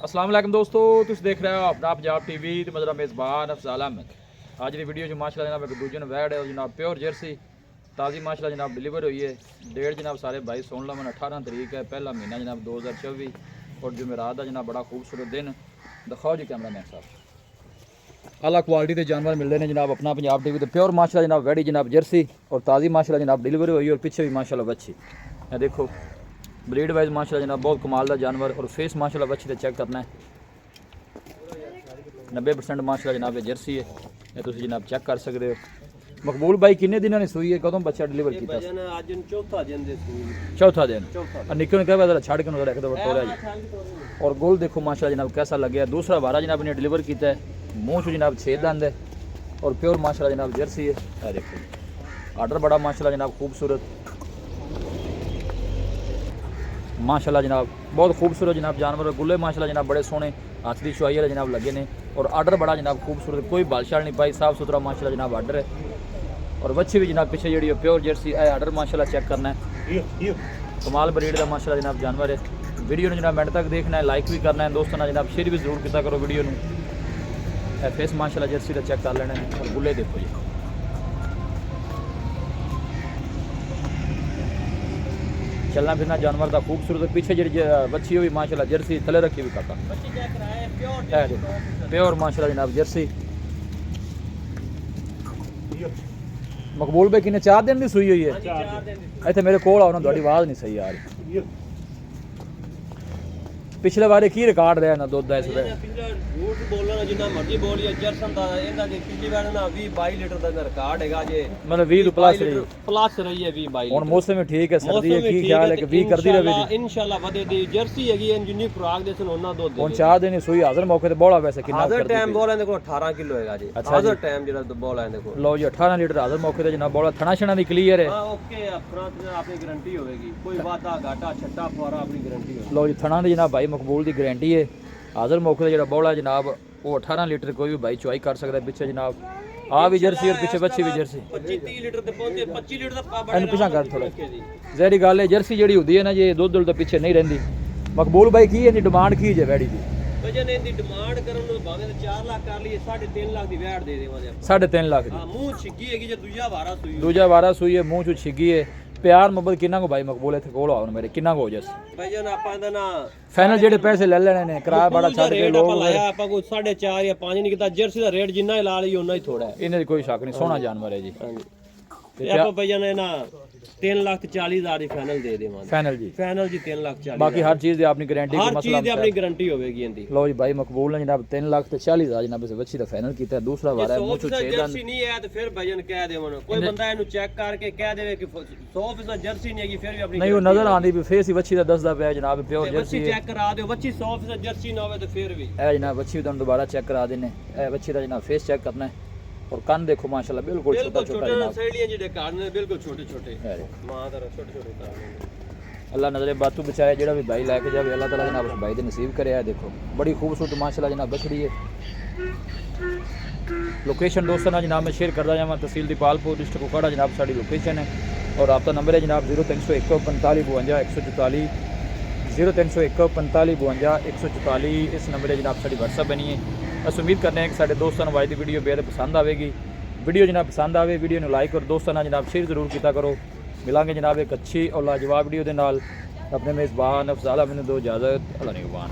अस्सलाम वालेकुम दोस्तों, तुम देख रहे हो अपना पंजाब टीवी तो मेरा मेज़बान अफजाल अहमद। आज की वीडियो जो माशाल्लाह जनाब एक दूजे वैड है जनाब प्योर जर्सी ताज़ी माशाल्लाह जनाब डिलीवर हुई है। डेट जनाब सारे भाई सुन लो, 18 तरीक है, पहला महीना जनाब 2024 और जुमेरात का जनाब बड़ा खूबसूरत दिन। दिखाओ जी कैमरा मैन साहब। अला क्वालिटी के जानवर मिलते हैं जनाब अपना पंजाब टीवी तो प्योर माशाल्लाह जनाब वैडी जनाब जर्सी और ताज़ी माशाल्लाह जनाब डिलीवरी हुई और पीछे भी माशाल्लाह बच्ची है। देखो ब्रीड वाइज माशाल्लाह जनाब बहुत कमाल का जानवर और फेस माशाल्लाह बच्ची तो चेक करना है 90% माशाल्लाह जनाब जर्सी है। ये तुम जनाब चेक कर सकते हो। मकबूल भाई किन्ने दिनों ने सूई है, कदों बच्चा डिलीवर किया? चौथा दिन निक्के ने कहा छड़ के रख दो तोड़ा जी। और गोल देखो माशाल्लाह जनाब कैसा लगे। दूसरा बारह जनाब ने डिलीवर किया है, मुँह चो जनाब 6 दंद है और प्योर माशाल्लाह जनाब जर्सी है। देखो आर्डर बड़ा माशाल्लाह जनाब खूबसूरत माशाल्लाह जनाब बहुत खूबसूरत जनाब जानवर। गुल्ले माशाल्लाह जनाब बड़े सोहने हाथ की चुआई वाले जनाब लगे ने और आर्डर बड़ा जनाब खूबसूरत, कोई बालशाल नहीं पाई, साफ सुथरा माशाल्लाह जनाब आर्डर है। और बच्ची भी जनाब पीछे जी प्योर जर्सी है। आर्डर माशाल्लाह चेक करना है, कमाल ब्रीड का माशाल्लाह जनाब जानवर है। वीडियो ने जनाब मिनट तक देखना है, लाइक भी करना है दोस्तों ने जनाब शेयर भी जरूर किया करो वीडियो में। फेस माशाल्लाह जर्सी का चेक कर लेना है और गुल्ले देखो जी चलना फिरना जानवर का खूबसूरत। पीछे जी बच्ची हुई माशाल्लाह जर्सी थले रखी हुई काका प्योर माशाल्लाह जनाब जर्सी। मकबूल भाई किन्ने 4 दिन की सूई हुई है? इतने मेरे को आओ ना, थोड़ी आवाज़ नहीं सही आ रही। पिछले बारे की रिकॉर्ड रहा ना दुध इस झूठ बोलना जिन्ना मर्जी बोलिए जर्सन दा इंदा जे पिछली बार ना 20-22 लीटर दा रिकॉर्ड हैगा जे मतलब 20 प्लस रही है 20-22 और मौसम भी ठीक है, सर्दी है, की ख्याल है कि 20 कर दी रहेगी इंशाल्लाह वधे दी जर्सी हैगी जिन्नी खुराक दे सन ओना दुध हुन 4 दिन सूई हाजिर मौके ते बोला वैसे कितना हाजिर टाइम बोला देखो 18 किलो हैगा जी। हाजिर टाइम जेड़ा बोला देखो लो जी 18 लीटर हाजिर मौके ते जनाब बोला थना छना दी क्लियर है। हां ओके अपना अपनी गारंटी होगी, कोई वादा घाटा छट्टा फवारा अपनी गारंटी होगी। लो जी थना दी जनाब भाई मकबूल दी गारंटी है। हाजिर मौके जो बौला जनाब वो 18 लीटर कोई भी भाई चुआई कर सकता है। पीछे जनाब आ भी जर्सी और पीछे बच्ची भी जर्सी 25-30 लीटर ते पहुंचे 25 लीटर दा इन पिछा कर थोड़ा जहरी गल है जर्सी जेडी होती है ना ये दूध तो पीछे नहीं रहती। मकबूल भाई की है डिमांड की है वैडी दी? वजन इनकी डिमांड करन नु भावे 4 लाख कर लिए 3.5 लाख दी वैट दे देवांगे। 3.5 लाख दी हां मुंह छिगी हैगी जे दूजा वारा सूई है, मुंह चो छिगी है। प्यार मोहब्बत किन्ना को भाई मकबूल इत्थे कोल आओ मेरे किन्ना को हो जस भजन आपा दा ना फाइनल जेडे पैसे ले लेने ने किराया बड़ा छड़ के लोग लाया आपा को 4.5 या 5 नहीं किता। जर्सी दा रेट जिन्ना ही ला ली ओना ही थोड़ा है, इन्हें कोई शक नहीं, सोहना जानवर है जी। ते आपा भजन है ना 3,40,000 ਦੀ फाइनल दे देवांगे। फाइनल जी 3,40,000 बाकी हर चीज दी अपनी गारंटी हर चीज दी अपनी गारंटी होगी इनदी। लो जी भाई मकबूल ने जनाब 3,40,000 जनाब से बच्ची दा फाइनल कीता है। दूसरा वाला है मुंह चो 6 दंद जर्सी नहीं है तो फिर भजन कह देवन कोई बंदा इनु चेक करके कह देवे कि 100% जर्सी नहीं हैगी फिर भी अपनी नहीं वो नजर आंदी भी फेस ही बच्ची दा दसदा पे जनाब प्योर जर्सी बच्ची चेक करा दो। बच्ची 100% जर्सी ना होवे तो फिर भी ए जनाब बच्ची तुम दोबारा चेक करा देने। ए बच्ची दा जनाब फेस चेक करना है और कान देखो माशाल्लाह बिल्कुल छोटा छोटा जनाब सैलियां जेडे कान ने बिल्कुल छोटे छोटे मां दा छोटे छोटे कान। अल्लाह नजरे बातू बचाए जेड़ा भी भाई लेके जावे अल्लाह ताला जनाब उस भाई दे नसीब करे। देखो बड़ी खूबसूरत माशाल्लाह जनाब बछड़ी है। लोकेशन दोस्तों ना जनाब मैं शेयर करदा जावां तहसील दीपालपुर डिस्ट्रिक्ट कोकाड़ा जनाब साडी लोकेशन है और आपका नंबर है जनाब 0301 45 52 144 0301 45 52 144। इस नंबर है जनाब साडी व्हाट्सएप बनी है। बस उम्मीद करते हैं कि साढ़े दोस्तों को आज की वीडियो बेहद पसंद आएगी। वीडियो जनाब पसंद आए वीडियो में लाइक और दोस्तों ने जनाब शेयर जरूर किया करो। मिलांगे जनाब एक अच्छी और लाजवाब वीडियो के नाल। अपने मेज़बान अफजाल अहमद दो इजाज़त। अल्लाह निगहबान।